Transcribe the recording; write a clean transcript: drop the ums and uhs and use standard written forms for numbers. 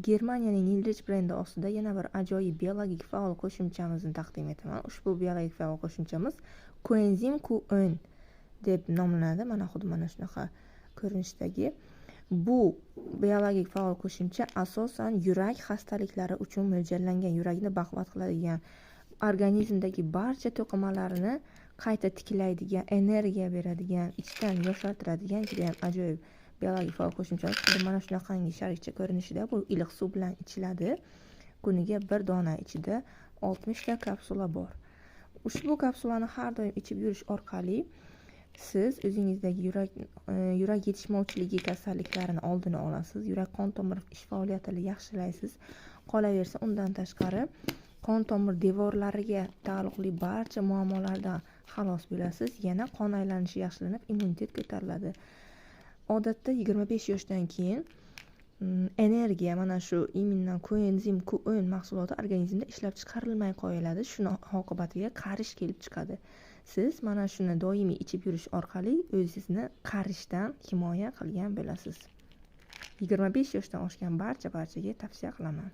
Germaniyaning Nilrich brendi ostida yana bir ajoyib biologik faol qo'shimchamizni taqdim etaman. Ushbu biologik faol qo'shimchamiz koenzim Q10 deb nomlanadi. Mana xuddi mana shunaqa ko'rinishdagi. Bu biologik faol qo'shimcha asosan yurak xastaliklari uchun mo'ljallangan, yurakni baquvvat qiladigan, organizmdagi barcha to'qimalarini qayta tiklaydigan, energiya beradigan, ichdan yoshartiradigan juda ham ajoyib biologik faol qo'shimchamiz. Mana shunaqangi sharikcha ko'rinishida. Bu iliq suv bilan ichiladi. Kuniga bir dona ichida 60 ta kapsula bor. Ushbu kapsulani har doim ichib yurish orqali siz o'zingizdagi yurak yetishmovchiligi kasalliklarini oldini olasiz. Yurak qon tomir ish faoliyatini yaxshilaysiz. Qolaversa, undan tashqari qon tomir devorlariga taalluqli barcha muammolardan xalos bo'lasiz. Yana qon aylanishi yaxshilanib, immunitet ko'tariladi. Odatda 25 yoshdan keyin energiya, mana shu imindan koenzim Q10 mahsuloti organizmda ishlab chiqarilmay qo'yiladi. Shuni oqibatiga qarish kelib chiqadi. Siz mana shuni doimiy ichib yurish orqali o'zingizni qarishdan himoya qilgan bo'lasiz. 25 yoshdan oshgan barchaga tavsiya qilaman.